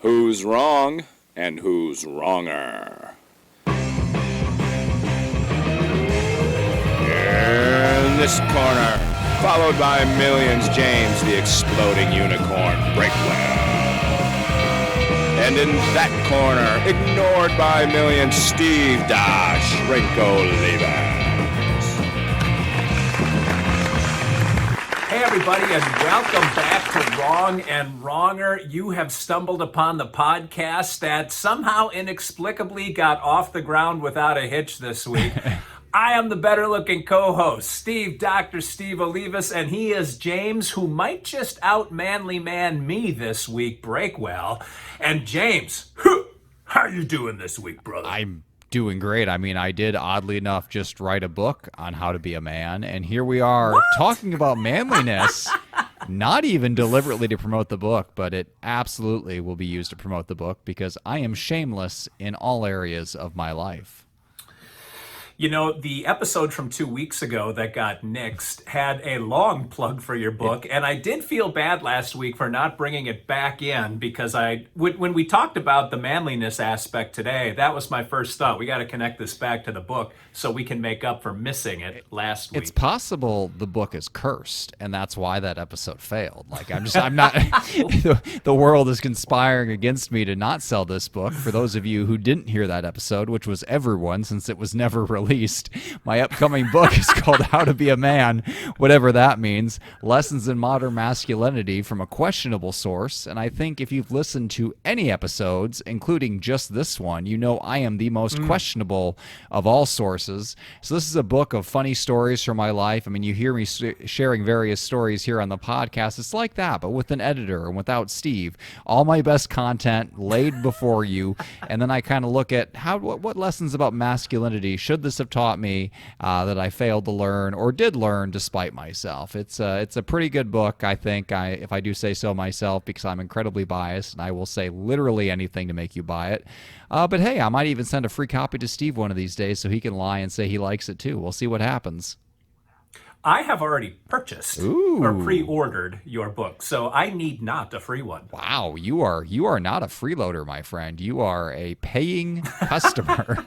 Who's wrong and who's wronger? In this corner, followed by millions, James the Exploding Unicorn Breakwell. And in that corner, ignored by millions, Steve Dash Rinko Levens. Hey everybody, and welcome back to Wrong and Wronger. You have stumbled upon the podcast that somehow inexplicably got off the ground without a hitch this week. I am the better looking co-host, Dr. Steve Olivas, and he is James, who might just out manly man me this week, Breakwell. And James, how you doing this week, brother? I'm doing great. I mean, I did, oddly enough, just write a book on how to be a man, and here we are talking about manliness, not even deliberately to promote the book, but it absolutely will be used to promote the book because I am shameless in all areas of my life. You know, the episode from 2 weeks ago that got nixed had a long plug for your book, and I did feel bad last week for not bringing it back in because when we talked about the manliness aspect today, that was my first thought. We got to connect this back to the book so we can make up for missing it last week. It's possible the book is cursed, and that's why that episode failed. Like, I'm not, the world is conspiring against me to not sell this book. For those of you who didn't hear that episode, which was everyone since it was never released, my upcoming book is called How to Be a Man, whatever that means, Lessons in Modern Masculinity from a Questionable Source. And I think if you've listened to any episodes, including just this one, you know I am the most questionable of all sources. So this is a book of funny stories from my life. I mean, you hear me sharing various stories here on the podcast. It's like that, but with an editor and without Steve. All my best content laid before you, and then I kind of look at what lessons about masculinity should this have taught me that I failed to learn or did learn despite myself. It's a pretty good book, I think, if I do say so myself, because I'm incredibly biased and I will say literally anything to make you buy it. But hey, I might even send a free copy to Steve one of these days so he can lie and say he likes it too. We'll see what happens. I have already purchased or pre-ordered your book, so I need not a free one. Wow, you are not a freeloader, my friend. You are a paying customer.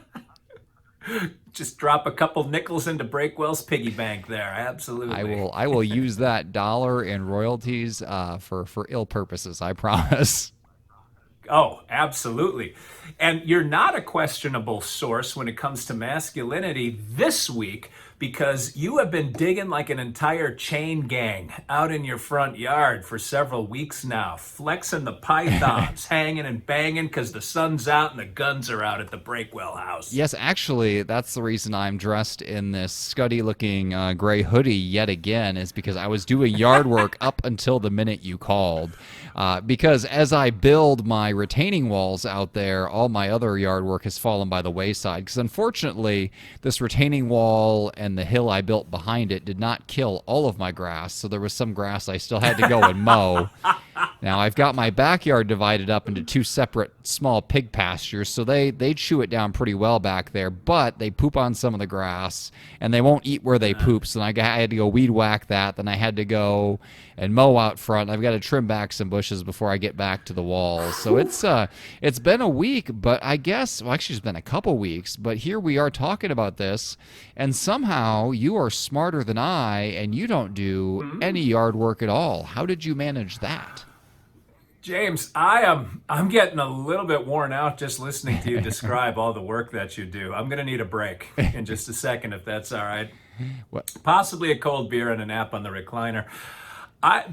Just drop a couple nickels into Breakwell's piggy bank there. Absolutely. I will use that dollar in royalties for ill purposes, I promise. Oh, absolutely. And you're not a questionable source when it comes to masculinity this week because you have been digging like an entire chain gang out in your front yard for several weeks now, flexing the pythons, hanging and banging because the sun's out and the guns are out at the Breakwell house. Yes, actually, that's the reason I'm dressed in this scuddy-looking gray hoodie yet again, is because I was doing yard work up until the minute you called. Because as I build my retaining walls out there, all my other yard work has fallen by the wayside. Because unfortunately, this retaining wall and the hill I built behind it did not kill all of my grass, so there was some grass I still had to go and mow. Now, I've got my backyard divided up into two separate small pig pastures, so they chew it down pretty well back there, but they poop on some of the grass, and they won't eat where they poop, so I had to go weed whack that, then I had to go and mow out front. I've got to trim back some bushes before I get back to the walls. So it's been a week, but I guess, well, actually it's been a couple weeks, but here we are talking about this, and somehow you are smarter than I, and you don't do any yard work at all. How did you manage that? James, I'm getting a little bit worn out just listening to you describe all the work that you do. I'm going to need a break in just a second, if that's all right. What? Possibly a cold beer and a nap on the recliner.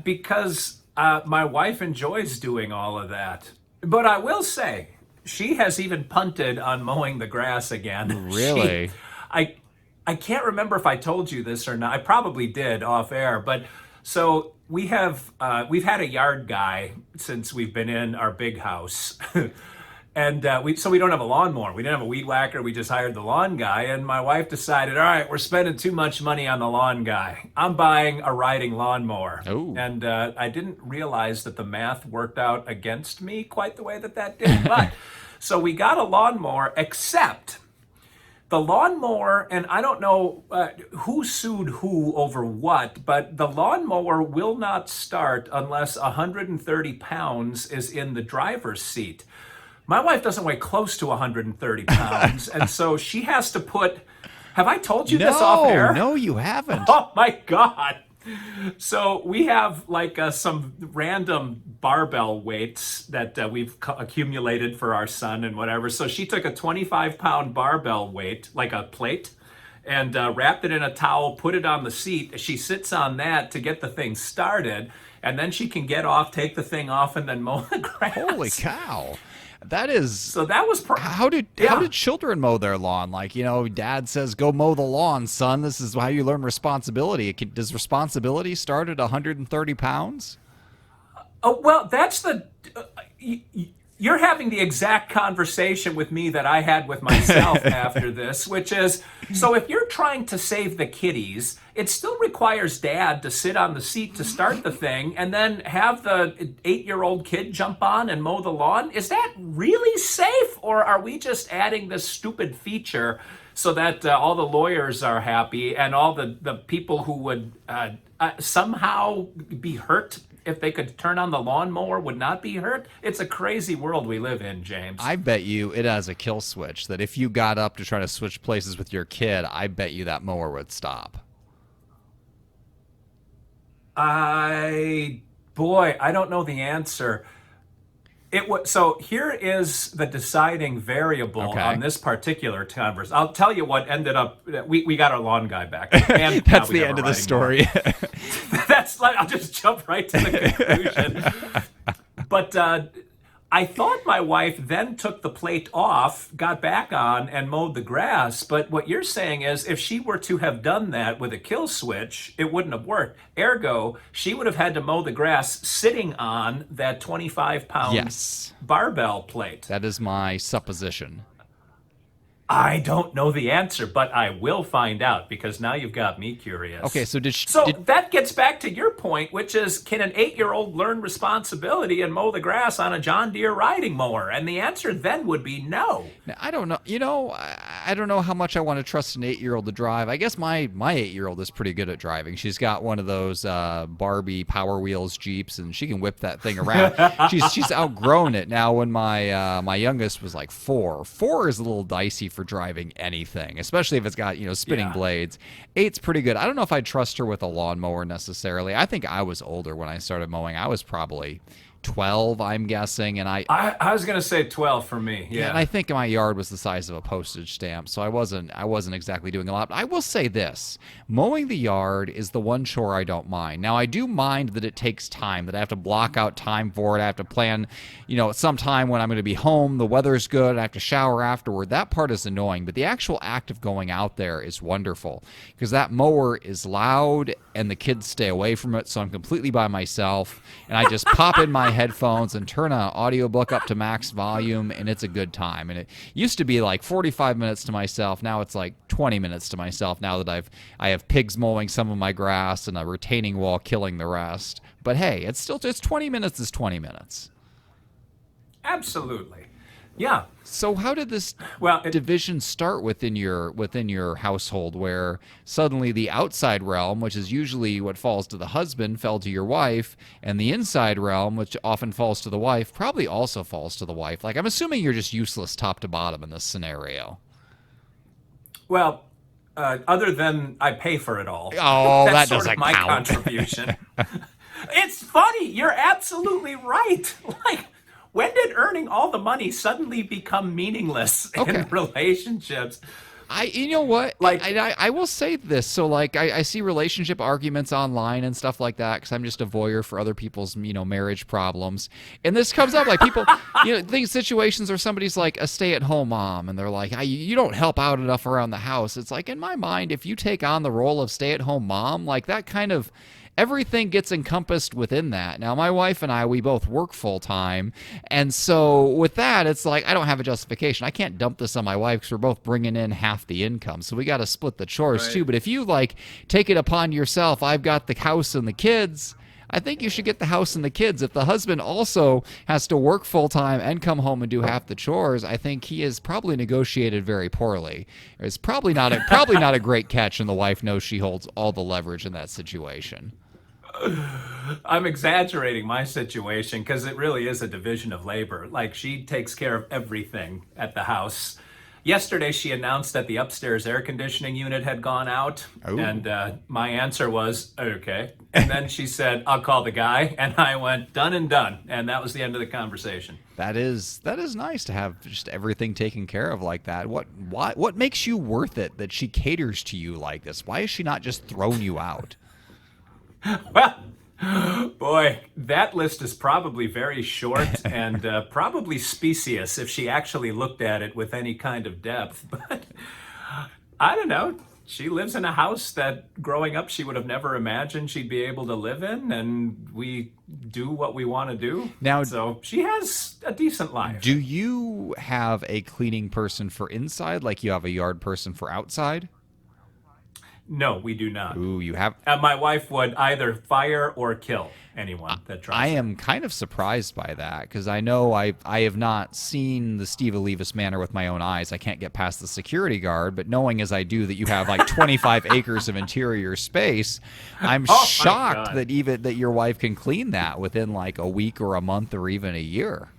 Because my wife enjoys doing all of that. But I will say, she has even punted on mowing the grass again. Really? I can't remember if I told you this or not. I probably did off air, but so we've had a yard guy since we've been in our big house. And we don't have a lawnmower. We didn't have a weed whacker. We just hired the lawn guy. And my wife decided, all right, we're spending too much money on the lawn guy. I'm buying a riding lawnmower. Ooh. And I didn't realize that the math worked out against me quite the way that did. But so we got a lawnmower, except the lawnmower, and I don't know who sued who over what, but the lawnmower will not start unless 130 pounds is in the driver's seat. My wife doesn't weigh close to 130 pounds, and so she has to put. Have I told you this off air? No, you haven't. Oh my God. So we have like some random barbell weights that we've accumulated for our son and whatever. So she took a 25-pound barbell weight, like a plate, and wrapped it in a towel, put it on the seat. She sits on that to get the thing started, and then she can get off, take the thing off, and then mow the grass. Holy cow. That is. So that was how did children mow their lawn? Like, dad says, go mow the lawn, son. This is how you learn responsibility. Does responsibility start at 130 pounds? Oh, well, that's the. You're having the exact conversation with me that I had with myself after this, which is, so if you're trying to save the kitties, it still requires dad to sit on the seat to start the thing and then have the 8-year-old kid jump on and mow the lawn. Is that really safe? Or are we just adding this stupid feature so that all the lawyers are happy and all the people who would somehow be hurt if they could turn on the lawnmower would not be hurt? It's a crazy world we live in, James. I bet you it has a kill switch that if you got up to try to switch places with your kid, I bet you that mower would stop. I don't know the answer. So here is the deciding variable on this particular converse. I'll tell you what ended up. We got our lawn guy back. And that's the end of the story. I'll just jump right to the conclusion. But I thought my wife then took the plate off, got back on, and mowed the grass. But what you're saying is if she were to have done that with a kill switch, it wouldn't have worked. Ergo, she would have had to mow the grass sitting on that 25-pound barbell plate. That is my supposition. I don't know the answer, but I will find out because now you've got me curious. Okay, so that gets back to your point, which is, can an 8-year-old learn responsibility and mow the grass on a John Deere riding mower? And the answer then would be no. Now, I don't know. I don't know how much I want to trust an 8-year-old to drive. I guess my 8-year-old is pretty good at driving. She's got one of those Barbie Power Wheels Jeeps, and she can whip that thing around. she's outgrown it now. When my youngest was like 4 is a little dicey for driving anything, especially if it's got spinning blades. 8's pretty good. I don't know if I'd trust her with a lawnmower necessarily. I think I was older when I started mowing. I was probably 12, I'm guessing, and I was going to say 12 for me. Yeah, and I think my yard was the size of a postage stamp, so I wasn't exactly doing a lot. But I will say this: mowing the yard is the one chore I don't mind. Now, I do mind that it takes time, that I have to block out time for it. I have to plan, sometime when I'm going to be home, the weather's good, I have to shower afterward. That part is annoying, but the actual act of going out there is wonderful because that mower is loud and the kids stay away from it, so I'm completely by myself, and I just pop in my headphones and turn an audiobook up to max volume, and it's a good time. And it used to be like 45 minutes to myself. Now it's like 20 minutes to myself now that I have pigs mowing some of my grass and a retaining wall killing the rest. But hey, it's 20 minutes is 20 minutes. Absolutely. Yeah. So how did this division start within your household, where suddenly the outside realm, which is usually what falls to the husband, fell to your wife, and the inside realm, which often falls to the wife, probably also falls to the wife? Like, I'm assuming you're just useless top to bottom in this scenario. Well, other than I pay for it all. Oh, that's that sort doesn't of my count. Contribution. It's funny. You're absolutely right. Like, when did earning all the money suddenly become meaningless in relationships? You know what? Like, I will say this. So, like, I see relationship arguments online and stuff like that because I'm just a voyeur for other people's, marriage problems. And this comes up, like, people, these situations where somebody's like a stay-at-home mom and they're like, you don't help out enough around the house. It's like, in my mind, if you take on the role of stay-at-home mom, like, that kind of everything gets encompassed within that. Now, my wife and I, we both work full-time, and so with that, it's like I don't have a justification. I can't dump this on my wife because we're both bringing in half the income, so we got to split the chores too. But if you, like, take it upon yourself, I've got the house and the kids, I think you should get the house and the kids. If the husband also has to work full time and come home and do half the chores, I think he is probably negotiated very poorly. It's probably not a great catch, and the wife knows she holds all the leverage in that situation. I'm exaggerating my situation because it really is a division of labor. Like, she takes care of everything at the house. Yesterday, she announced that the upstairs air conditioning unit had gone out, and my answer was, okay. And then she said, I'll call the guy, and I went, done and done, and that was the end of the conversation. That is nice to have just everything taken care of like that. What makes you worth it that she caters to you like this? Why is she not just throwing you out? Well, boy, that list is probably very short and probably specious if she actually looked at it with any kind of depth. But I don't know. She lives in a house that growing up she would have never imagined she'd be able to live in, and we do what we want to do. Now, so she has a decent life. Do you have a cleaning person for inside like you have a yard person for outside? No, we do not. Ooh, you have. My wife would either fire or kill anyone that tries. I am kind of surprised by that because I know I have not seen the Steve Olivas manor with my own eyes. I can't get past the security guard, but knowing as I do that you have like 25 acres of interior space, I'm shocked that your wife can clean that within like a week or a month or even a year.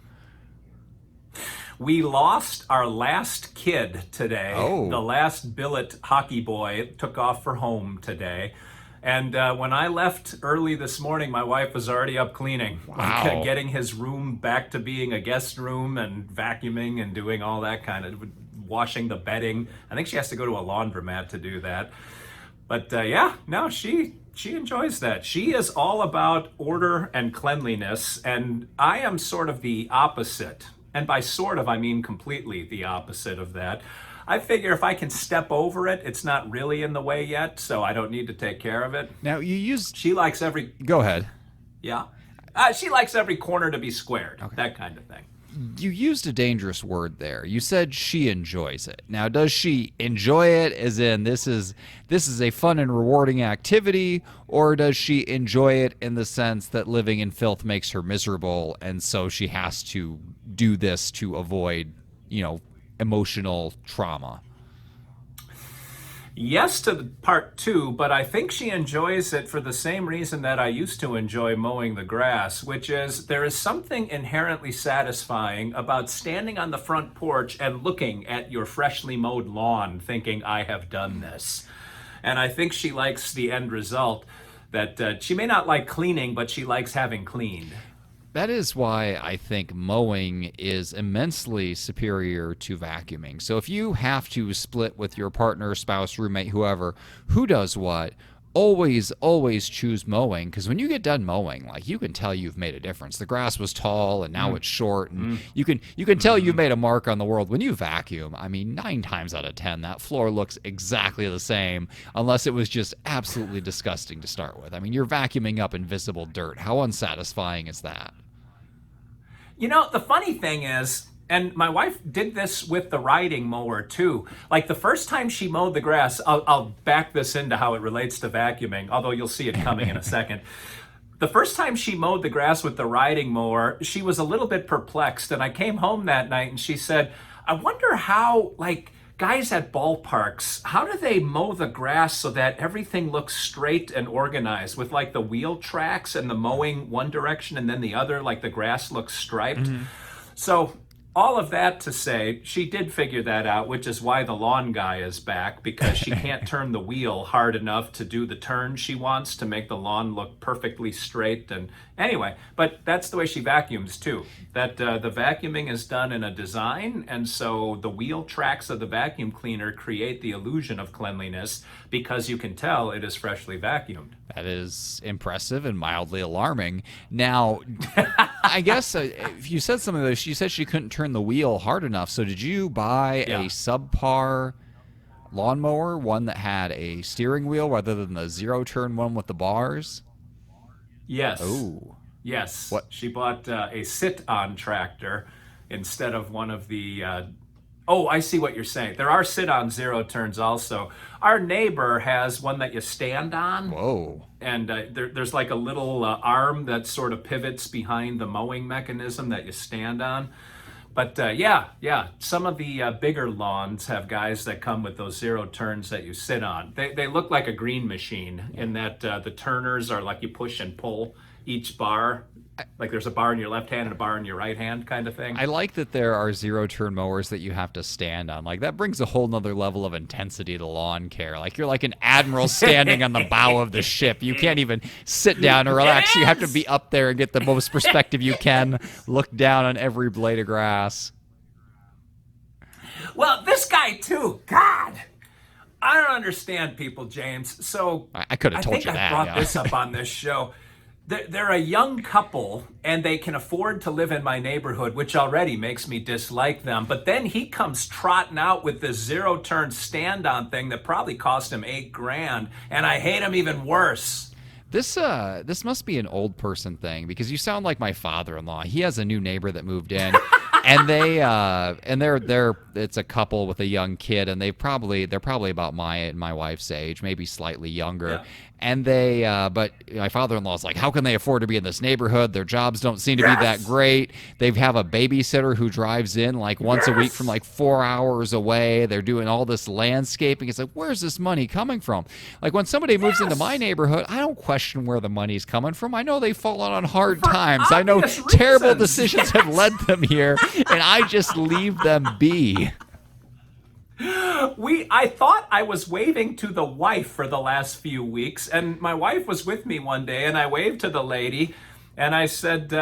We lost our last kid today. Oh. The last billet hockey boy took off for home today. And when I left early this morning, my wife was already up cleaning. Wow. Like, getting his room back to being a guest room and vacuuming and doing all that kind of, washing the bedding. I think she has to go to a laundromat to do that. But she enjoys that. She is all about order and cleanliness, and I am sort of the opposite. And by sort of, I mean completely the opposite of that. I figure if I can step over it, it's not really in the way yet, so I don't need to take care of it. Now, She likes every... Go ahead. Yeah. She likes every corner to be squared, that kind of thing. You used a dangerous word there. You said she enjoys it. Now, does she enjoy it as in this is a fun and rewarding activity, or does she enjoy it in the sense that living in filth makes her miserable and so she has to do this to avoid, emotional trauma? Yes to the part two, but I think she enjoys it for the same reason that I used to enjoy mowing the grass, which is there is something inherently satisfying about standing on the front porch and looking at your freshly mowed lawn thinking, I have done this. And I think she likes the end result, that she may not like cleaning, but she likes having cleaned. That is why I think mowing is immensely superior to vacuuming. So if you have to split with your partner, spouse, roommate, whoever, who does what, always choose mowing, because when you get done mowing, like, you can tell you've made a difference. The grass was tall and now it's short, and you can tell you've made a mark on the world. When you vacuum, 9 times out of 10 that floor looks exactly the same, unless it was just absolutely disgusting to start with. You're vacuuming up invisible dirt. How unsatisfying is that? The funny thing is, and my wife did this with the riding mower too. Like, the first time she mowed the grass, I'll back this into how it relates to vacuuming, although you'll see it coming in a second. The first time she mowed the grass with the riding mower, she was a little bit perplexed, and I came home that night and she said, I wonder how, guys at ballparks, how do they mow the grass so that everything looks straight and organized with the wheel tracks and the mowing one direction and then the other, the grass looks striped? So all of that to say, she did figure that out, which is why the lawn guy is back, because she can't turn the wheel hard enough to do the turn she wants to make the lawn look perfectly straight. And anyway, but that's the way she vacuums too. That the vacuuming is done in a design, and so the wheel tracks of the vacuum cleaner create the illusion of cleanliness because you can tell it is freshly vacuumed. That is impressive and mildly alarming. Now, I guess if you said something like, she said she couldn't turn the wheel hard enough. So did you buy a subpar lawnmower, one that had a steering wheel rather than the zero-turn one with the bars? Yes. Oh. Yes. What? She bought a sit-on tractor instead of one of the Oh, I see what you're saying. There are sit-on zero turns also. Our neighbor has one that you stand on, Whoa. and there's like a little arm that sort of pivots behind the mowing mechanism that you stand on. But yeah, some of the bigger lawns have guys that come with those zero turns that you sit on. They look like a green machine in that the turners are like you push and pull each bar. Like there's a bar in your left hand and a bar in your right hand kind of thing. I like that there are zero turn mowers that you have to stand on. Like that brings a whole nother level of intensity to lawn care. Like you're like an admiral standing on the bow of the ship. You can't even sit down or relax. You have to be up there and get the most perspective you can. Look down on every blade of grass. Well, this guy too. God, I don't understand people, James. So I could have told think you I that. brought Yeah. this up on this show. They're a young couple, and they can afford to live in my neighborhood, which already makes me dislike them. But then he comes trotting out with this zero-turn stand-on thing that probably cost him $8,000, and I hate him even worse. This must be an old person thing because you sound like my father-in-law. He has a new neighbor that moved in, and they're it's a couple with a young kid, and they're probably about my wife's age, maybe slightly younger. Yeah. And but my father-in-law's like, how can they afford to be in this neighborhood? Their jobs don't seem to be that great. They have a babysitter who drives in like once a week from like 4 hours away. They're doing all this landscaping. It's like, where's this money coming from? Like when somebody moves into my neighborhood, I don't question where the money's coming from. I know they've fallen on hard times. I know obvious terrible reasons. decisions have led them here, and I just leave them be. I thought I was waving to the wife for the last few weeks, and my wife was with me one day, and I waved to the lady, and I said,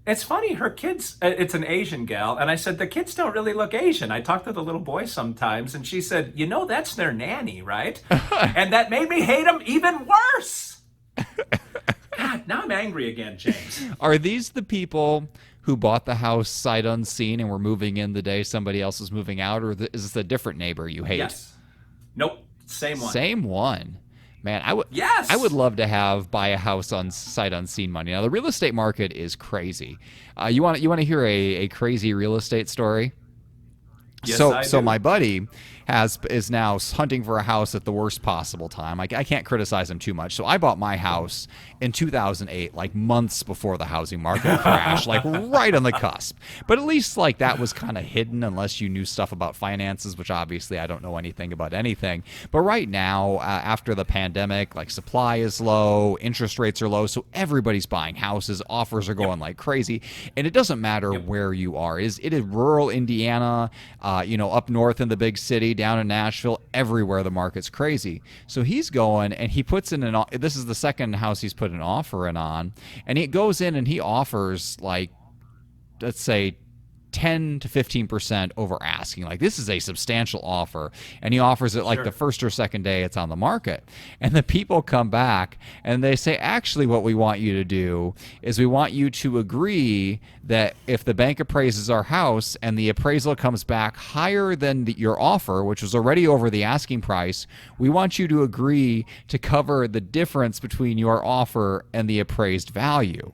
it's funny, her kids, it's an Asian gal, and I said, the kids don't really look Asian. I talk to the little boy sometimes, and she said, that's their nanny, right? And that made me hate them even worse. God, now I'm angry again, James. Are these the people who bought the house sight unseen and were moving in the day somebody else was moving out, or is this a different neighbor you hate? Yes. Nope. Same one. Same one. Man, Yes. I would love to buy a house on sight unseen money. Now the real estate market is crazy. You want to hear a crazy real estate story? Yes, so I so do. my buddy is now hunting for a house at the worst possible time. I can't criticize him too much. So I bought my house in 2008, like months before the housing market crashed, like right on the cusp. But at least like that was kind of hidden unless you knew stuff about finances, which obviously I don't know anything about anything. But right now, after the pandemic, like supply is low, interest rates are low, so everybody's buying houses, offers are going like crazy, and it doesn't matter where you are. It is rural Indiana, up north in the big city, down in Nashville, everywhere the market's crazy. So he's going and he puts in this is the second house he's put an offer in on, and he goes in and he offers like, let's say 10 to 15% over asking. Like this is a substantial offer, and he offers it like Sure. the first or second day it's on the market. And the people come back and they say, actually what we want you to do is we want you to agree that if the bank appraises our house and the appraisal comes back higher than your offer, which was already over the asking price, we want you to agree to cover the difference between your offer and the appraised value.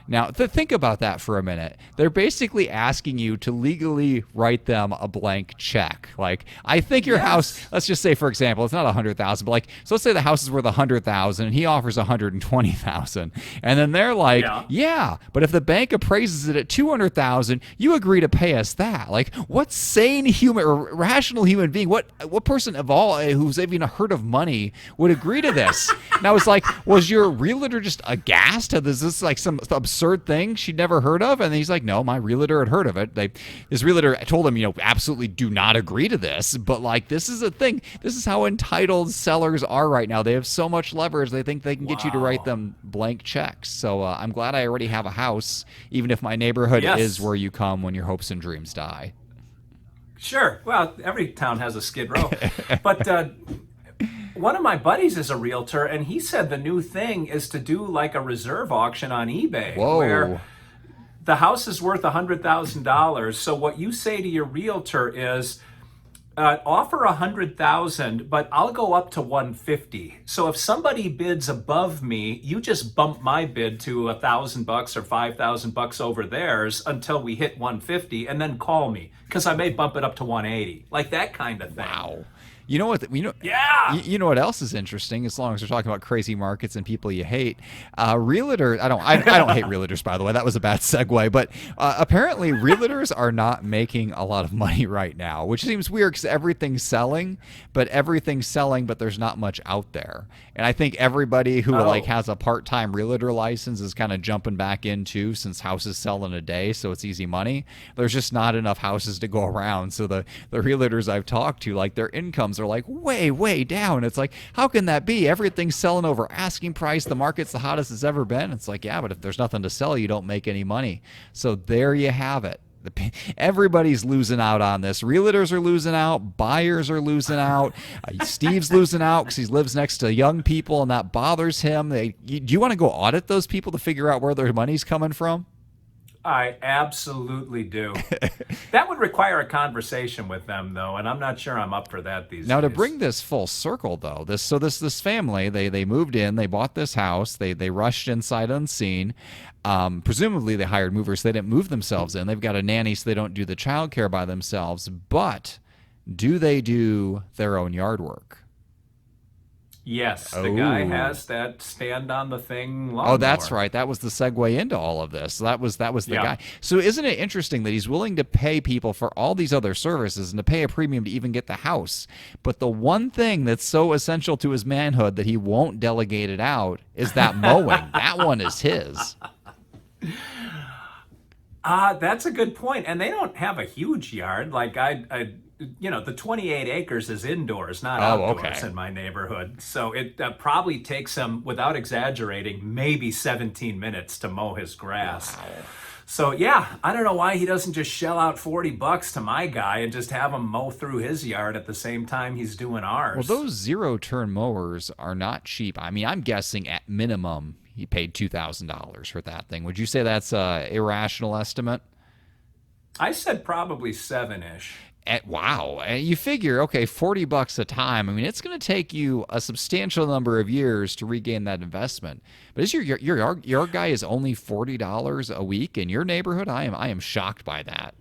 Now, think about that for a minute. They're basically asking you to legally write them a blank check. Like, I think your house, let's just say, for example, it's not $100,000, but like, so let's say the house is worth $100,000 and he offers $120,000. And then they're like, yeah, but if the bank appraises it at $200,000, you agree to pay us that. Like, what sane human or rational human being, what person of all who's even heard of money would agree to this? Now it's like, was your realtor just aghast? Is this like some absurd thing she'd never heard of? And he's like, no, my realtor had heard of it. His realtor told him, absolutely do not agree to this. But like, this is a thing. This is how entitled sellers are right now. They have so much leverage. They think they can get you to write them blank checks. So I'm glad I already have a house, even if my neighborhood is where you come when your hopes and dreams die. Sure. Well, every town has a Skid Row. But one of my buddies is a realtor, and he said the new thing is to do like a reserve auction on eBay. Whoa. Where the house is worth $100,000. So what you say to your realtor is, Offer 100,000, but I'll go up to 150. So if somebody bids above me, you just bump my bid to $1,000 or $5,000 over theirs until we hit 150, and then call me because I may bump it up to 180, like that kind of thing. Wow. You know what? Yeah. You know what else is interesting? As long as we're talking about crazy markets and people you hate, realtor. I don't hate realtors, by the way. That was a bad segue. But apparently, realtors are not making a lot of money right now, which seems weird because everything's selling, but there's not much out there. And I think everybody who has a part-time realtor license is kind of jumping back into, since houses sell in a day, so it's easy money. There's just not enough houses to go around. So the realtors I've talked to, like, their incomes are like way down. It's like, how can that be? Everything's selling over asking price. The market's the hottest it's ever been. It's like, yeah, but if there's nothing to sell, you don't make any money. So there you have it. Everybody's losing out on this. Realtors are losing out. Buyers are losing out. Steve's losing out because he lives next to young people and that bothers him. Do you want to go audit those people to figure out where their money's coming from? I absolutely do. That would require a conversation with them, though, and I'm not sure I'm up for that these days. Now, to bring this full circle, though, this family, they moved in, they bought this house, they rushed inside unseen. Presumably, they hired movers. They didn't move themselves in. They've got a nanny, so they don't do the childcare by themselves. But do they do their own yard work? Yes, the guy has that stand on the thing lawnmower. Oh, that's right. That was the segue into all of this. So that was the guy. So isn't it interesting that he's willing to pay people for all these other services and to pay a premium to even get the house? But the one thing that's so essential to his manhood that he won't delegate it out is that mowing. That one is his. That's a good point. And they don't have a huge yard. Like the 28 acres is indoors, not outdoors in my neighborhood. So it probably takes him, without exaggerating, maybe 17 minutes to mow his grass. Wow. So yeah, I don't know why he doesn't just shell out $40 to my guy and just have him mow through his yard at the same time he's doing ours. Well, those zero-turn mowers are not cheap. I mean, I'm guessing at minimum he paid $2,000 for that thing. Would you say that's an irrational estimate? I said probably 7-ish. Wow. And you figure, okay, $40 a time. I mean, it's going to take you a substantial number of years to regain that investment. But is your guy is only $40 a week in your neighborhood? I am shocked by that.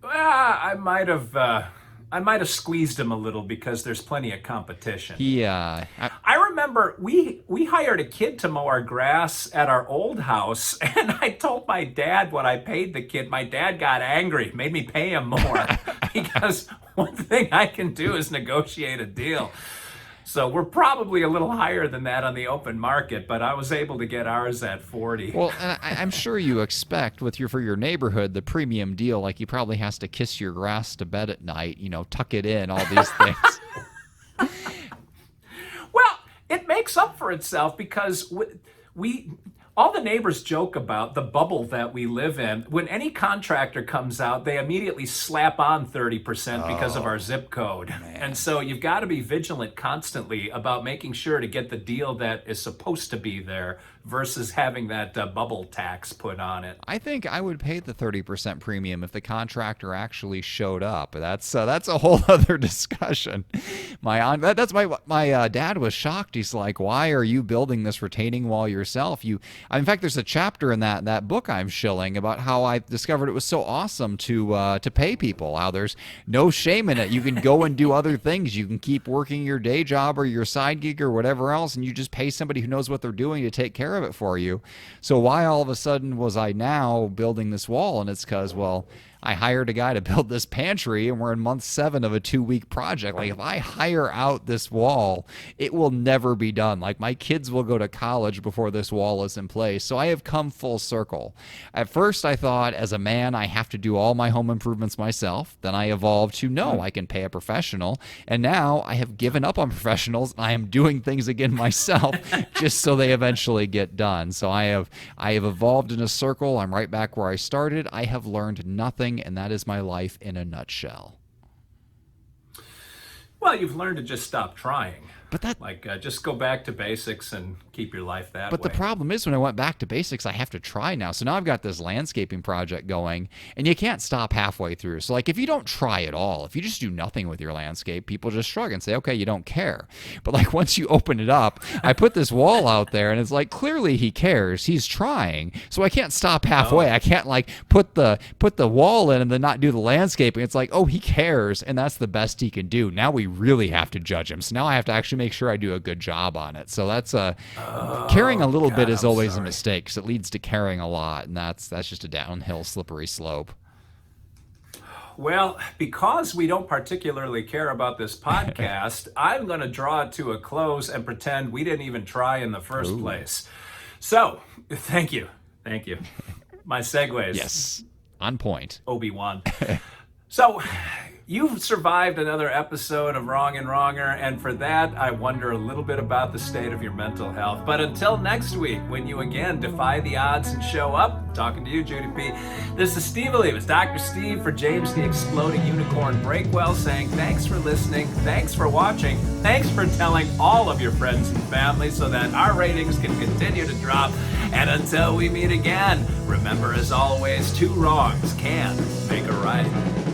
I might have squeezed him a little because there's plenty of competition. Yeah. I remember we hired a kid to mow our grass at our old house, and I told my dad what I paid the kid. My dad got angry, made me pay him more because one thing I can do is negotiate a deal. So we're probably a little higher than that on the open market, but I was able to get ours at 40. Well, and I'm sure you expect for your neighborhood the premium deal, like he probably has to kiss your grass to bed at night, tuck it in, all these things. Well, it makes up for itself because we all the neighbors joke about the bubble that we live in. When any contractor comes out, they immediately slap on 30% because of our zip code. Man. And so you've got to be vigilant constantly about making sure to get the deal that is supposed to be there versus having that bubble tax put on it. I think I would pay the 30% premium if the contractor actually showed up. That's a whole other discussion. My dad was shocked. He's like, "Why are you building this retaining wall yourself? In fact, there's a chapter in that book I'm shilling about how I discovered it was so awesome to pay people. How there's no shame in it. You can go and do other things. You can keep working your day job or your side gig or whatever else, and you just pay somebody who knows what they're doing to take care of it for you. So why all of a sudden was I now building this wall? And it's because, well, I hired a guy to build this pantry, and we're in month 7 of a 2-week project. Like, if I hire out this wall, it will never be done. Like, my kids will go to college before this wall is in place. So I have come full circle. At first, I thought, as a man, I have to do all my home improvements myself. Then I evolved to, no, I can pay a professional. And now I have given up on professionals, and I am doing things again myself just so they eventually get done. So I have evolved in a circle. I'm right back where I started. I have learned nothing, and that is my life in a nutshell. Well, you've learned to just stop trying. But that Just go back to basics and keep your life that way. But the problem is when I went back to basics, I have to try now. So now I've got this landscaping project going, and you can't stop halfway through. So like if you don't try at all, if you just do nothing with your landscape, people just shrug and say, okay, you don't care. But like once you open it up, I put this wall out there, and it's like clearly he cares. He's trying. So I can't stop halfway. I can't like put the wall in and then not do the landscaping. It's like, oh, he cares, and that's the best he can do. Now we really have to judge him. So now I have to actually make sure I do a good job on it. So that's caring a little bit is always a mistake because it leads to caring a lot, and that's just a downhill slippery slope. Well, because we don't particularly care about this podcast, I'm going to draw it to a close and pretend we didn't even try in the first place. So, thank you. My segues. Yes, on point. Obi-Wan. So, you've survived another episode of Wrong and Wronger, and for that, I wonder a little bit about the state of your mental health. But until next week, when you again defy the odds and show up, talking to you, Judy P. This is Steve Olivas, Dr. Steve for James the Exploding Unicorn Breakwell, saying thanks for listening, thanks for watching, thanks for telling all of your friends and family so that our ratings can continue to drop. And until we meet again, remember as always, 2 wrongs can make a right.